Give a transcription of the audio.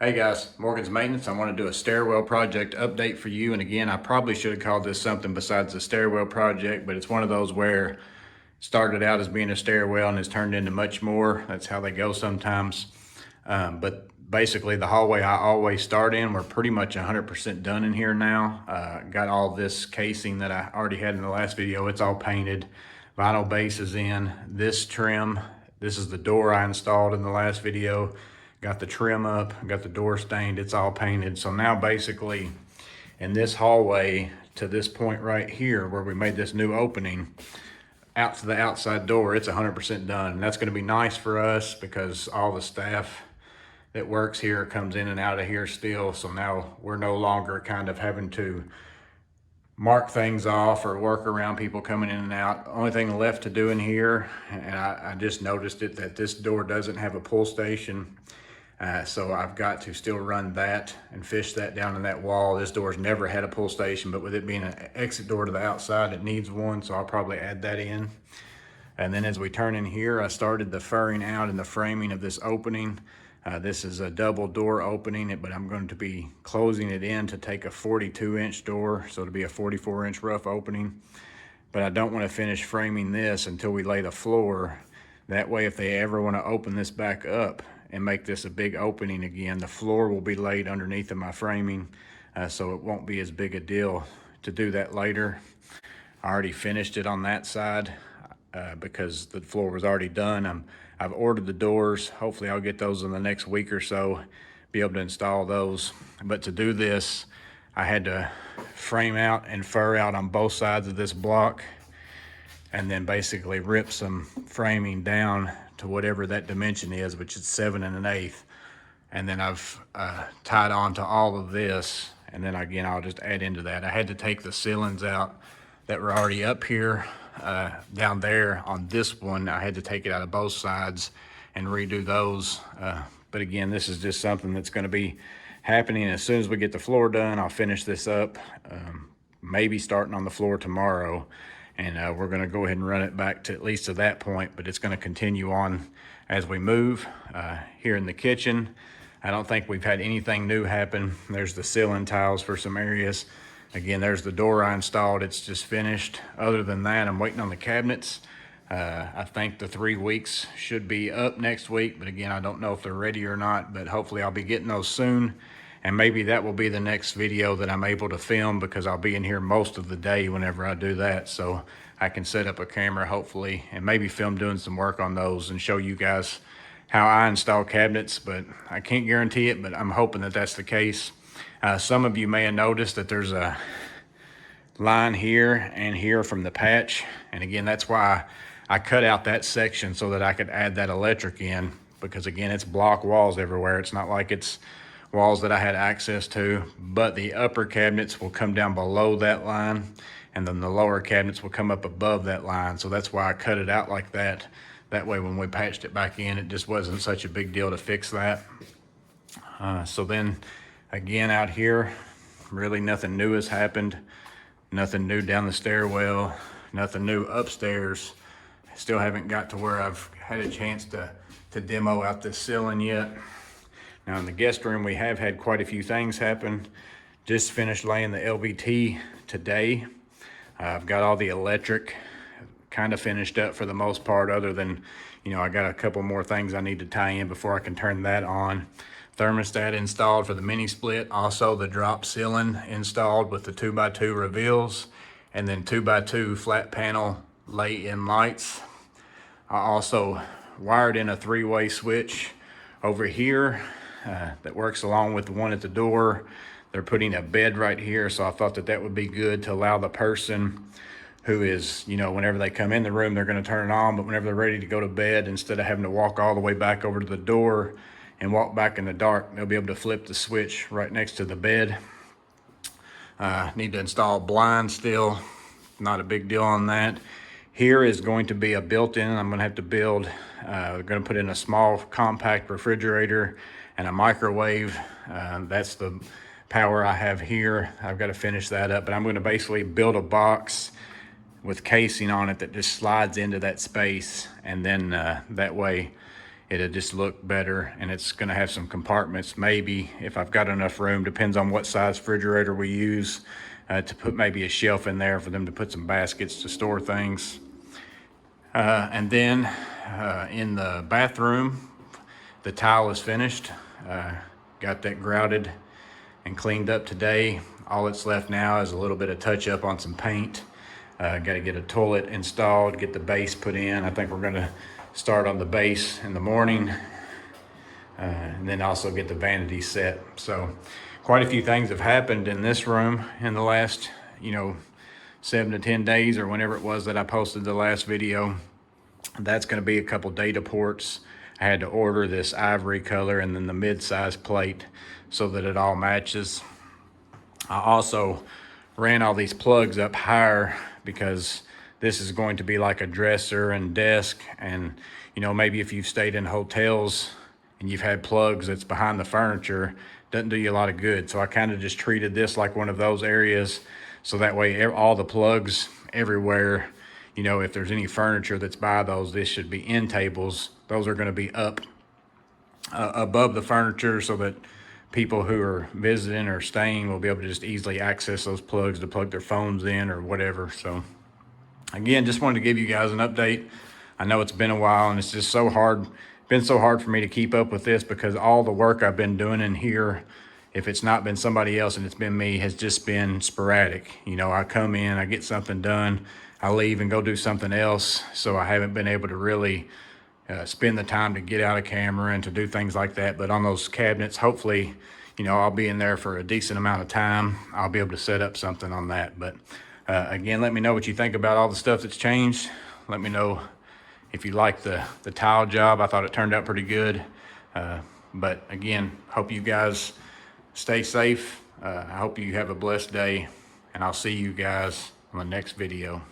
Hey guys, Morgan's Maintenance. I want to do a stairwell project update for you. And again, I probably should have called this something besides a stairwell project, but it's one of those where it started out as being a stairwell and has turned into much more. That's how they go sometimes. But basically the hallway I always start in, we're pretty much 100% done in here now. Got all this casing that I already had in the last video. It's all painted. Vinyl base is in. This trim, this is the door I installed in the last video. Got the trim up, got the door stained, it's all painted. So now basically in this hallway to this point right here where we made this new opening out to the outside door, it's 100% done. And that's gonna be nice for us because all the staff that works here comes in and out of here still. So now we're no longer kind of having to mark things off or work around people coming in and out. The only thing left to do in here, and I just noticed it, that this door doesn't have a pull station. So I've got to still run that and fish that down in that wall. This door's never had a pull station, but with it being an exit door to the outside, it needs one. So I'll probably add that in. And then as we turn in here, I started the furring out and the framing of this opening. This is a double door opening, but I'm going to be closing it in to take a 42-inch door. So it'll be a 44-inch rough opening. But I don't want to finish framing this until we lay the floor. That way, if they ever want to open this back up and make this a big opening again, the floor will be laid underneath of my framing, so it won't be as big a deal to do that later. I already finished it on that side because the floor was already done. I've ordered the doors. Hopefully I'll get those in the next week or so, be able to install those. But to do this, I had to frame out and fur out on both sides of this block and then basically rip some framing down to whatever that dimension is, which is 7 1/8. And then I've tied on to all of this. And then again, I'll just add into that. I had to take the ceilings out that were already up here. Down there on this one, I had to take it out of both sides and redo those. But again, this is just something that's gonna be happening as soon as we get the floor done. I'll finish this up, maybe starting on the floor tomorrow. And we're gonna go ahead and run it back to at least to that point, but it's gonna continue on as we move. Here in the kitchen, I don't think we've had anything new happen. There's the ceiling tiles for some areas. Again, there's the door I installed, it's just finished. Other than that, I'm waiting on the cabinets. I think the 3 weeks should be up next week, but again, I don't know if they're ready or not, but hopefully I'll be getting those soon. And maybe that will be the next video that I'm able to film because I'll be in here most of the day whenever I do that. So I can set up a camera hopefully and maybe film doing some work on those and show you guys how I install cabinets, but I can't guarantee it, but I'm hoping that that's the case. Some of you may have noticed that there's a line here and here from the patch. And again, that's why I cut out that section so that I could add that electric in, because again, it's block walls everywhere. It's not like it's walls that I had access to, but the upper cabinets will come down below that line and then the lower cabinets will come up above that line. So that's why I cut it out like that. That way when we patched it back in, it just wasn't such a big deal to fix that. So then again, out here, really nothing new has happened. Nothing new down the stairwell, nothing new upstairs. Still haven't got to where I've had a chance to demo out this ceiling yet. Now in the guest room, we have had quite a few things happen. Just finished laying the LVT today. I've got all the electric kind of finished up for the most part, other than, you know, I got a couple more things I need to tie in before I can turn that on. Thermostat installed for the mini split. Also the drop ceiling installed with the 2x2 reveals, and then 2x2 flat panel lay-in lights. I also wired in a 3-way switch over here that works along with the one at the door. They're putting a bed right here, so I thought that that would be good to allow the person who is, you know, whenever they come in the room, they're gonna turn it on, but whenever they're ready to go to bed, instead of having to walk all the way back over to the door and walk back in the dark, they'll be able to flip the switch right next to the bed. Need to install blinds still, not a big deal on that. Here is going to be a built-in, I'm gonna have to build, we're gonna put in a small compact refrigerator and a microwave. That's the power I have here. I've got to finish that up, but I'm gonna basically build a box with casing on it that just slides into that space, and then that way it'll just look better, and it's gonna have some compartments, maybe if I've got enough room, depends on what size refrigerator we use, to put maybe a shelf in there for them to put some baskets to store things. And then in the bathroom, the tile is finished. Got that grouted and cleaned up today. All that's left now is a little bit of touch up on some paint. Got to get a toilet installed, get the base put in. I think we're gonna start on the base in the morning, and then also get the vanity set. So quite a few things have happened in this room in the last, 7 to 10 days, or whenever it was that I posted the last video. That's going to be a couple data ports. I had to order this ivory color and then the mid-size plate so that it all matches. I also ran all these plugs up higher because this is going to be like a dresser and desk, and maybe if you've stayed in hotels and you've had plugs that's behind the furniture, doesn't do you a lot of good. So I kind of just treated this like one of those areas, so that way all the plugs everywhere, if there's any furniture that's by those, this should be end tables. Those are going to be up above the furniture, so that people who are visiting or staying will be able to just easily access those plugs to plug their phones in or whatever. So again, just wanted to give you guys an update. I know it's been a while, and it's just been so hard for me to keep up with this, because all the work I've been doing in here, if it's not been somebody else and it's been me, has just been sporadic. I come in, I get something done, I leave and go do something else. So I haven't been able to really spend the time to get out a camera and to do things like that. But on those cabinets, hopefully, I'll be in there for a decent amount of time. I'll be able to set up something on that. But again, let me know what you think about all the stuff that's changed. Let me know if you like the tile job. I thought it turned out pretty good. But again, hope you guys stay safe. I hope you have a blessed day, and I'll see you guys on the next video.